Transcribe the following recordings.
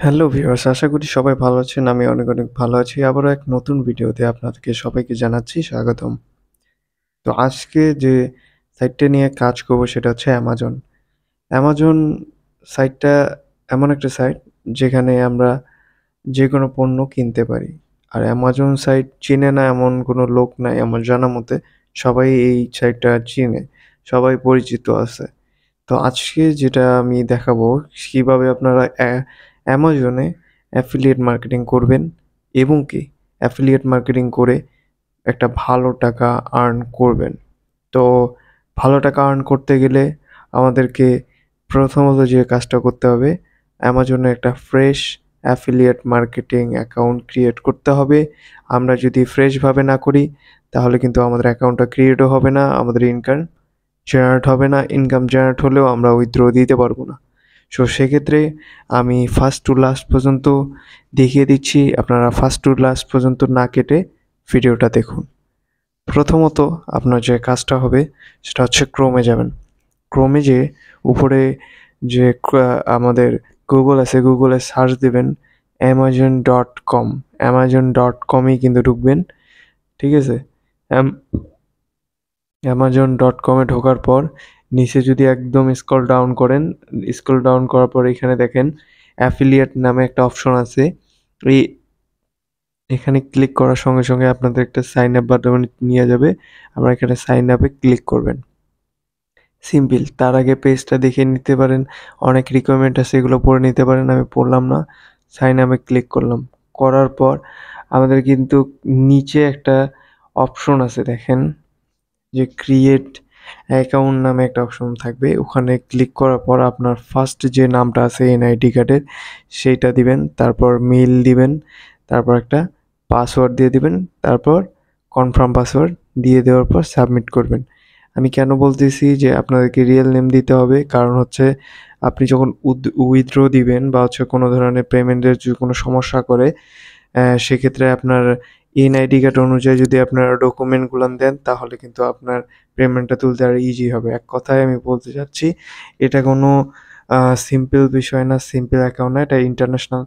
Hello viewers, আশা করি সবাই ভালো আছেন। আমি অনেক ভালো আছি। আবারও এক নতুন ভিডিওতে আপনাদেরকে সবাইকে জানাচ্ছি স্বাগতম। তো আজকে যে সাইটটা নিয়ে কাজ করব সেটা হচ্ছে Amazon। Amazon সাইটটা এমন একটা সাইট যেখানে আমরা যেকোনো পণ্য কিনতে পারি। আর Amazon সাইট চিনে না এমন কোনো লোক নাই আমার জানা মতে। সবাই এই সাইটটা চিনে, সবাই পরিচিত আছে। তো আজকে যেটা আমি দেখাবো কিভাবে আপনারা Amazon-এ অ্যাফিলিয়েট মার্কেটিং করবেন এবং কি অ্যাফিলিয়েট মার্কেটিং করে একটা ভালো টাকা আর্ন করবেন। তো ভালো টাকা আর্ন করতে গেলে আমাদেরকে প্রথমত যে কাজটা করতে হবে, Amazon-এ একটা fresh affiliate marketing account create করতে হবে। আমরা যদি ফ্রেশভাবে না করি তাহলে কিন্তু আমাদের অ্যাকাউন্টটা ক্রিয়েটও হবে না, আমাদের ইনকাম জেনারেট হবে না। ইনকাম জেনারেট হলেও আমরা উইথড্র দিতে পারবো না। সো সেক্ষেত্রে আমি ফার্স্ট টু লাস্ট পর্যন্ত দেখিয়ে দিচ্ছি। আপনারা ফার্স্ট টু লাস্ট পর্যন্ত না কেটে ভিডিওটা দেখুন। প্রথমত আপনার যে কাজটা হবে সেটা হচ্ছে ক্রোমে যাবেন। ক্রোমে যেয়ে উপরে যে আমাদের গুগল আছে, গুগলে সার্চ দিবেন amazon.com। amazon.com-এই কিন্তু ঢুকবেন। ঠিক আছে? amazon.com-এ ঢোকার পর নিচে যদি একদম স্ক্রল ডাউন করেন, স্ক্রল ডাউন করার পর এখানে দেখেন অ্যাফিলিয়েট নামে একটা অপশন আছে। এই এখানে ক্লিক করার সঙ্গে আপনাদের একটা সাইন আপ বাটনে নিয়ে যাবে। আপনারা এখানে সাইন আপে ক্লিক করবেন। সিম্পল। তার আগে পেজটা দেখে নিতে পারেন। অনেক রিকোয়ারমেন্ট আছে, এগুলো পড়ে নিতে পারেন। আমি পড়লাম না। সাইন আপে ক্লিক করলাম। করার পর আমাদের কিন্তু নিচে একটা অপশন আছে দেখেন, যে ক্রিয়েট অ্যাকাউন্ট নামে একটা অপশন থাকবে। ওখানে ক্লিক করার পর আপনার ফার্স্ট যে নামটা আছে এনআইডি কার্ডের সেইটা দিবেন, তারপর মেইল দিবেন, তারপর একটা পাসওয়ার্ড দিয়ে দিবেন, তারপর কনফার্ম পাসওয়ার্ড দিয়ে দেওয়ার পর সাবমিট করবেন। আমি কেন বলতেছি যে আপনাদেরকে রিয়েল নেম দিতে হবে, কারণ হচ্ছে আপনি যখন উইথড্র দিবেন বা হচ্ছে কোনো ধরনের পেমেন্টের যদি কোনো সমস্যা করে, সেক্ষেত্রে আপনার এনআইডি কার্ড অনুযায়ী যদি আপনারা ডকুমেন্টগুলান দেন তাহলে কিন্তু আপনার পেমেন্টটা তুলতে আরও ইজি হবে। এক কথায় আমি বলতে চাচ্ছি, এটা কোনো সিম্পল বিষয় না, সিম্পল অ্যাকাউন্ট না। এটা ইন্টারন্যাশনাল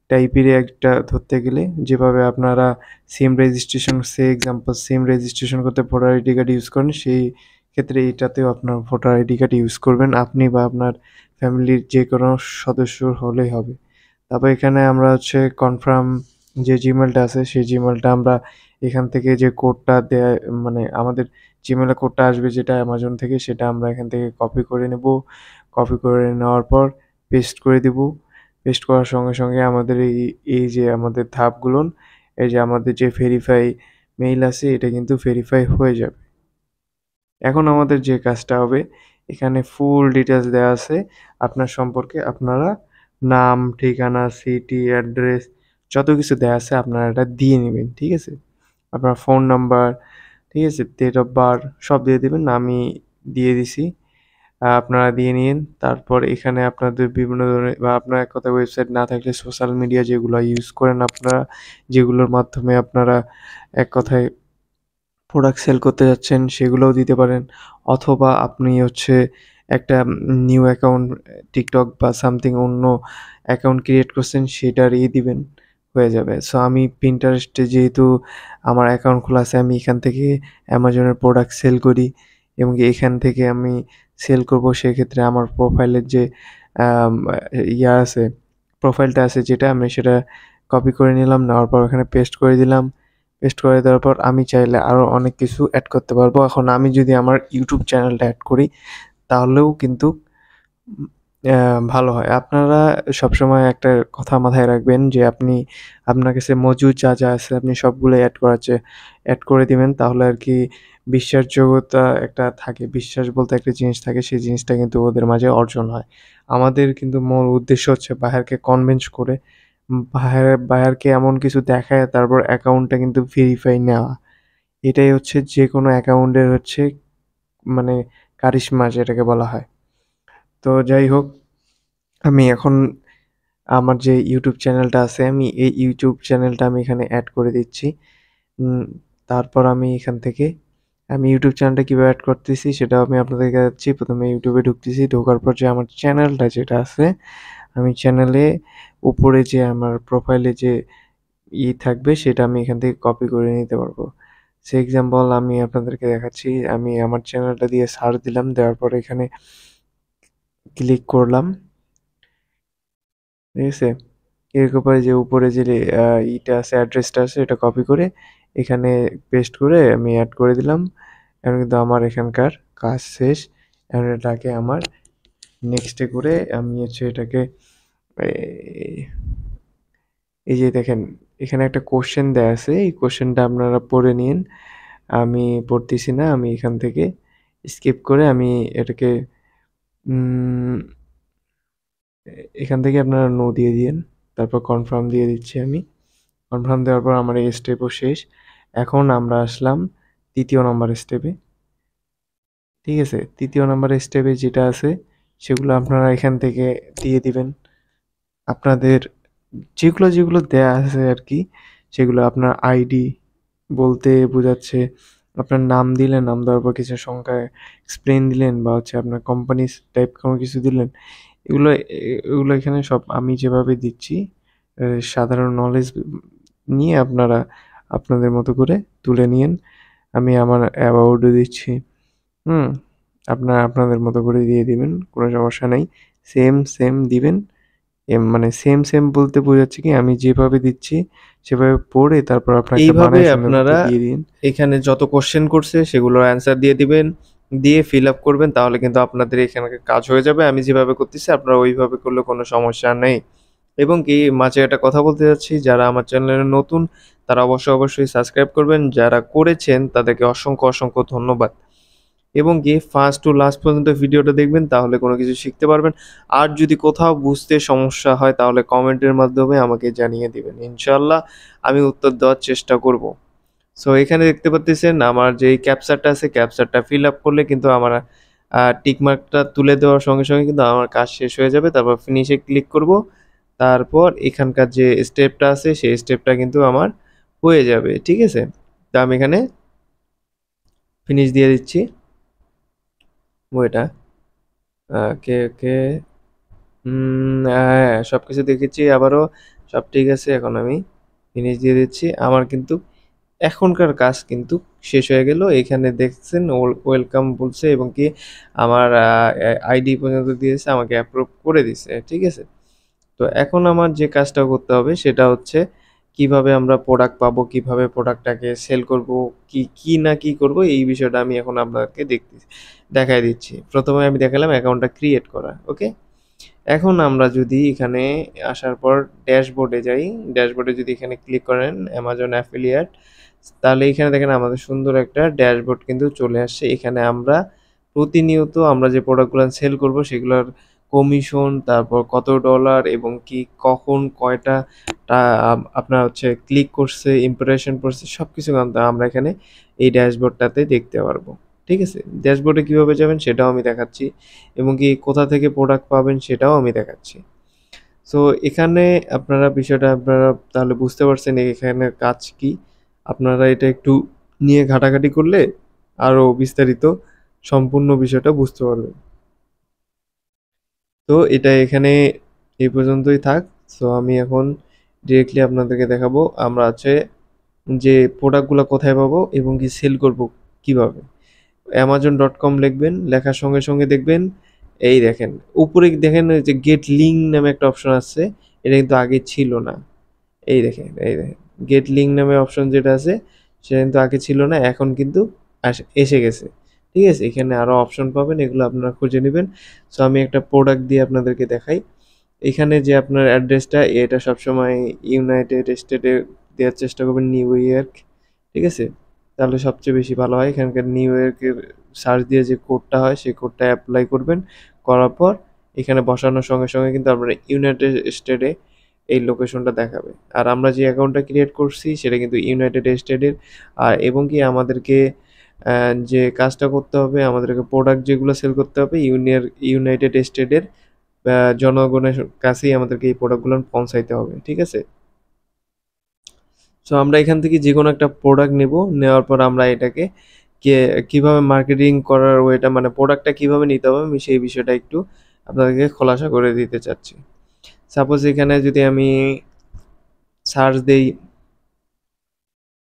টাইপেরই একটা ধরতে গেলে। যেভাবে আপনারা সিম রেজিস্ট্রেশন এক্সাম্পল সিম রেজিস্ট্রেশন করতে ভোটার আইডি কার্ড ইউজ করেন, সেই ক্ষেত্রে এটাতেও আপনার ভোটার আইডি কার্ড ইউজ করবেন আপনি বা আপনার ফ্যামিলির যে কোনো সদস্য হলেই হবে। তারপর এখানে আমরা হচ্ছে কনফার্ম যে জিমেলটা আছে সেই জিমেলটা আমরা এখান থেকে যে কোডটা দেয়া, মানে আমাদের জিমেলে কোডটা আসবে যেটা অ্যামাজন থেকে, সেটা আমরা এখান থেকে কপি করে নেব। কপি করে নেওয়ার পর পেস্ট করে দিব। পেস্ট করার সঙ্গে আমাদের এই যে আমাদের ধাপগুলো, এই যে আমাদের যে ভেরিফাই মেইল আছে এটা কিন্তু ভেরিফাই হয়ে যাবে। এখন আমাদের যে কাজটা হবে, এখানে ফুল ডিটেইলস দেয়া আছে আপনার সম্পর্কে। আপনারা নাম, ঠিকানা, সিটি, অ্যাড্রেস যত কিছু দেয়া আছে আপনারা এটা দিয়ে নিবেন। ঠিক আছে? আপনার ফোন নাম্বার, ঠিক আছে? ডেট অফ বার্থ সব দিয়ে দিবেন। আমি দিয়ে দিছি। আপনারা দিয়ে নিয়েন। তারপর এখানে আপনাদের বিভিন্ন ধরনের বা আপনার এক কথায় ওয়েবসাইট না থাকলে সোশ্যাল মিডিয়া যেগুলো ইউজ করেন আপনারা, যেগুলোর মাধ্যমে আপনারা এক কথায় প্রোডাক্ট সেল করতে যাচ্ছেন সেগুলোও দিতে পারেন। অথবা আপনি হচ্ছে একটা নিউ অ্যাকাউন্ট TikTok বা সামথিং অন্য অ্যাকাউন্ট ক্রিয়েট করছেন সেটার দিবেন, হয়ে যাবে। সো আমি Pinterest এ যেহেতু আমার অ্যাকাউন্ট খোলা আছে, আমি এখান থেকে Amazon এর প্রোডাক্ট সেল করি এবং এখান থেকে আমি সেল করব। সেক্ষেত্রে আমার প্রোফাইলের যে আম আছে, প্রোফাইলটা আছে যেটা, আমি সেটা কপি করে নিলাম। নেওয়ার পর ওখানে পেস্ট করে দিলাম। পেস্ট করে দেওয়ার পর আমি চাইলে আরও অনেক কিছু অ্যাড করতে পারবো। এখন আমি যদি আমার ইউটিউব চ্যানেলটা অ্যাড করি তাহলেও কিন্তু উম ভালো হয়। আপনারা সবসময় একটা কথা মাথায় রাখবেন যে আপনার কাছে মজুদ যা আছে আপনি সবগুলোই অ্যাড করে দিবেন। তাহলে আরকি বিশ্বাসযোগ্যতা একটা থাকে। বিশ্বাস বলতে একটা জিনিস থাকে, সেই জিনিসটা কিন্তু ওদের মাঝে অর্জন হয়। আমাদের কিন্তু মূল উদ্দেশ্য হচ্ছে বায়ারকে কনভিন্স করে বায়ারকে এমন কিছু দেখায় তারপর অ্যাকাউন্টটা কিন্তু ভেরিফাই নেওয়া। এটাই হচ্ছে যেকোনো অ্যাকাউন্টের হচ্ছে মানে কারিশমা যেটাকে বলা হয়। তো যাই হোক, আমি এখন আমার যে ইউটিউব চ্যানেলটা আছে আমি এই ইউটিউব চ্যানেলটা আমি এখানে এড করে দিচ্ছি। উম তারপর আমি এখান থেকে আমি ইউটিউব চ্যানেলটা কিভাবে এড করতেছি সেটাও আমি আপনাদেরকে দেখাচ্ছি। ১ম এ ইউটিউবে ঢুকতেছি। ঢোকার পর যে আমার চ্যানেলটা যেটা আছে, আমি চ্যানেলে উপরে যে আমার প্রোফাইলে যে থাকবে সেটা আমি এখান থেকে কপি করে নিতে পারবো। সে এক্সাম্পল আমি আপনাদেরকে দেখাচ্ছি। আমি আমার চ্যানেলটা দিয়ে সার্চ দিলাম, দেওয়ার পরে এখানে ক্লিক করলাম। ঠিক আছে? এরকম পরে যে উপরে যে ইটা আছে, অ্যাড্রেসটা আছে, এটা কপি করে এখানে পেস্ট করে আমি এড করে দিলাম। এখন কিন্তু আমার এখানকার কাজ শেষ। এখন এটাকে আমার নেক্সটে করে আমি হচ্ছে এটাকে এই যে দেখেন এখানে একটা কোশ্চেন দেয়া আছে, এই কোশ্চেনটা আপনারা পড়ে নিন। আমি পড়তেছি না, আমি এখান থেকে স্কিপ করে আমি এটাকে উম এখান থেকে আপনারা নো দিয়ে দিয়েন। তারপর কনফার্ম দিয়ে দিচ্ছি আমি। কনফার্ম দেওয়ার পর আমার এই স্টেপও শেষ। এখন আমরা আসলাম ৩য় নাম্বার স্টেপে। ঠিক আছে? ৩য় নাম্বার স্টেপে যেটা আছে সেগুলো আপনারা এখান থেকে দিয়ে দিবেন। আপনাদের যেগুলো দেয়া আছে আরকি, সেগুলো আপনার আইডি বলতে বোঝাচ্ছে আপনার নাম দিলেন, নাম দেওয়ার পর কিছু সংখ্যা এক্সপ্লেইন দিলেন বা হচ্ছে আপনার কোম্পানিস টাইপ কোনো কিছু দিলেন। এগুলো এগুলো এখানে সব আমি যেভাবে দিচ্ছি সাধারণ নলেজ নিয়ে আপনারা আপনাদের মতো করে তুলে নিয়েন। আমি আমার অ্যাবাউটও দিচ্ছি। হুম? আপনারা আপনাদের মতো করে দিয়ে দিবেন। কোনো সমস্যা নাই। সেম দিবেন। মানে সেম বলতে বোঝাচ্ছে কি আমি যেভাবে দিচ্ছি সেভাবে পড়ে তারপর আপনারা একটা এইভাবে বানায় সুন্দর মতো আপনারা দিয়ে দিন। এখানে যত কোশ্চেন করছে সেগুলোর অ্যান্সার দিয়ে দিবেন, দিয়ে ফিল আপ করবেন, তাহলে কিন্তু আপনাদের এখানে কাজ হয়ে যাবে। আমি যেভাবে করতেছি আপনারা ওইভাবে করলে কোনো সমস্যা নেই। এবং কি মাঝে একটা কথা বলতে যাচ্ছি, যারা আমার চ্যানেলে নতুন তারা অবশ্যই সাবস্ক্রাইব করবেন। যারা করেছেন তাদেরকে অসংখ্য ধন্যবাদ। এবং কি ফার্স্ট টু লাস্ট পর্যন্ত ভিডিওটা দেখবেন, তাহলে কোনো কিছু শিখতে পারবেন। আর যদি কোথাও বুঝতে সমস্যা হয় তাহলে কমেন্টের মাধ্যমে আমাকে জানিয়ে দিবেন। ইনশাআল্লাহ আমি উত্তর দেওয়ার চেষ্টা করব। সো এখানে দেখতে পাচ্ছেন আমার যেই ক্যাপচারটা আছে, ক্যাপচারটা ফিল আপ করলে কিন্তু আমার টিক মার্কটা তুলে দেওয়ার সঙ্গে কিন্তু আমার কাজ শেষ হয়ে যাবে। তারপর ফিনিশে ক্লিক করব। তারপর এখানকার যে স্টেপটা আছে সেই স্টেপটা কিন্তু আমার হয়ে যাবে। ঠিক আছে? তো আমি এখানে ফিনিশ দিয়ে দিচ্ছি। ওইটা ওকে। হ্যাঁ, সবকিছু দেখেছি আবারও, সব ঠিক আছে। এখন আমি ফিনিশ দিয়ে দিচ্ছি। আমার কিন্তু এখনকার কাজ কিন্তু শেষ হয়ে গেল। এখানে দেখছেন ওয়েলকাম বলছে এবং কি আমার আইডি পর্যন্ত দিয়েছে, আমাকে অ্যাপ্রুভ করে দিছে। ঠিক আছে? তো এখন আমার যে কাজটা করতে হবে সেটা হচ্ছে কিভাবে আমরা প্রোডাক্ট পাবো, কিভাবে প্রোডাক্টটাকে সেল করব, কি না কি করব, এই বিষয়টা আমি এখন আপনাকে দেখায় দিচ্ছি। প্রথমে আমি দেখালাম অ্যাকাউন্টটা ক্রিয়েট করা। ওকে? এখন আমরা যদি এখানে আসার পর ড্যাশবোর্ডে যাই, ড্যাশবোর্ডে যদি এখানে ক্লিক করেন অ্যামাজন অ্যাফিলিয়েট, তাহলে এখানে দেখেন আমাদের সুন্দর একটা ড্যাশবোর্ড কিন্তু চলে আসছে। এখানে আমরা প্রতিনিয়ত আমরা যে প্রোডাক্টগুলো সেল করব সেগুলোর কমিশন, তারপর কত ডলার এবং কি কখন কয়টা আপনার হচ্ছে ক্লিক করছে, ইমপ্রেশন পড়ছে, সবকিছু কিন্তু আমরা এখানে এই ড্যাশবোর্ডটাতে দেখতে পারবো। ঠিক আছে? ড্যাশবোর্ডে কিভাবে যাবেন সেটাও আমি দেখাচ্ছি এবং কি কোথা থেকে প্রোডাক্ট পাবেন সেটাও আমি দেখাচ্ছি। সো এখানে আপনারা বিষয়টা আপনারা তাহলে বুঝতে পারছেন এখানের কাজ কি। আপনারা এটা একটু নিয়ে ঘাটাঘাটি করলে আরো বিস্তারিত সম্পূর্ণ বিষয়টা বুঝতে পারবেন। তো এটা এখানে এই পর্যন্তই থাক। সো আমি এখন ডিরেক্টলি আপনাদেরকে দেখাবো আমরা হচ্ছে যে প্রোডাক্টগুলো কোথায় পাবো এবং কি সেল করব কিভাবে। amazon.com লিখবেন, লেখার সঙ্গে দেখবেন এই দেখেন উপরে দেখেন ওই যে গেট লিঙ্ক নামে একটা অপশন আছে, এটা কিন্তু আগে ছিল না। এই দেখেন গেট লিঙ্ক নামে অপশন যেটা আছে সেটা কিন্তু আগে ছিল না, এখন কিন্তু এসে গেছে। ঠিক আছে? এখানে আরো অপশন পাবেন, এগুলো আপনারা খুঁজে নেবেন। সো আমি একটা প্রোডাক্ট দিয়ে আপনাদেরকে দেখাই। এখানে যে আপনার অ্যাড্রেসটা এটা সবসময় ইউনাইটেড স্টেটে দেওয়ার চেষ্টা করবেন, নিউ ইয়র্ক। ঠিক আছে? তাহলে সবচেয়ে বেশি ভালো হয়। এখানকার নিউ ইয়র্কের সার্চ দিয়ে যে কোডটা হয় সেই কোডটা অ্যাপ্লাই করবেন। করার পর এখানে বসানোর সঙ্গে কিন্তু আপনার ইউনাইটেড স্টেটে এই লোকেশনটা দেখাবে। আর আমরা যে অ্যাকাউন্টটা ক্রিয়েট করছি সেটা কিন্তু ইউনাইটেড স্টেটের। আর এবং কি আমাদেরকে যে কাজটা করতে হবে, আমাদেরকে প্রোডাক্ট যেগুলো সেল করতে হবে ইউনাইটেড স্টেটের জনগণের কাছেই আমাদেরকে এই প্রোডাক্টগুলো পৌঁছাইতে হবে। ঠিক আছে? সো আমরা এখান থেকে যেকোনো একটা প্রোডাক্ট নেব, নেওয়ার পর আমরা এটাকে কে কিভাবে মার্কেটিং করার ওয়েটা মানে প্রোডাক্টটা কিভাবে নিতে হবে আমি সেই বিষয়টা একটু আপনাদেরকে খোলাসা করে দিতে চাচ্ছি। সাপোজ এখানে যদি আমি সার্চ দেই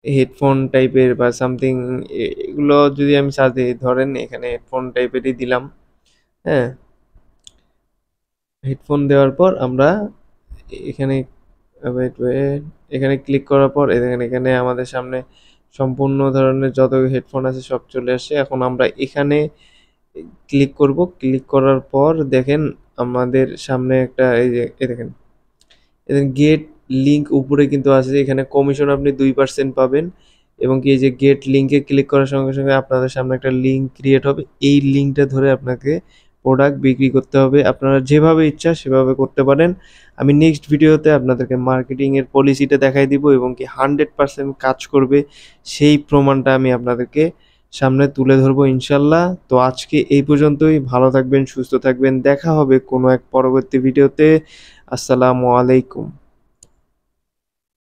হেডফোন টাইপের বা সামথিং, এগুলো যদি আমি সার্চ দিই, ধরেন এখানে হেডফোন টাইপেরই দিলাম। হ্যাঁ, হেডফোন দেওয়ার পর আমরা এখানে ওয়েট ওয়েট এখানে ক্লিক করার পর দেখেন এখানে আমাদের সামনে সম্পূর্ণ ধরনের যত হেডফোন আছে সব চলে আসে। এখন আমরা এখানে ক্লিক করব, ক্লিক করার পর দেখেন আমাদের সামনে একটা এই যে দেখেন গেট লিঙ্ক উপরে কিন্তু আছে, এখানে কমিশন আপনি 2% পাবেন এবং কি এই যে গেট লিঙ্কে ক্লিক করার সঙ্গে সঙ্গে আপনাদের সামনে একটা লিঙ্ক ক্রিয়েট হবে। এই লিঙ্কটা ধরে আপনাকে প্রোডাক্ট বিক্রি করতে হবে। আপনারা যেভাবে ইচ্ছা সেভাবে করতে পারেন। আমি নেক্সট ভিডিওতে আপনাদেরকে মার্কেটিং এর পলিসিটা দেখাই দিব এবং কি 100% কাজ করবে সেই প্রমাণটা আমি আপনাদেরকে সামনে তুলে ধরবো ইনশাল্লাহ। তো আজকে এই পর্যন্তই। ভালো থাকবেন, সুস্থ থাকবেন, দেখা হবে কোনো এক পরবর্তী ভিডিওতে। আসসালামু আলাইকুম।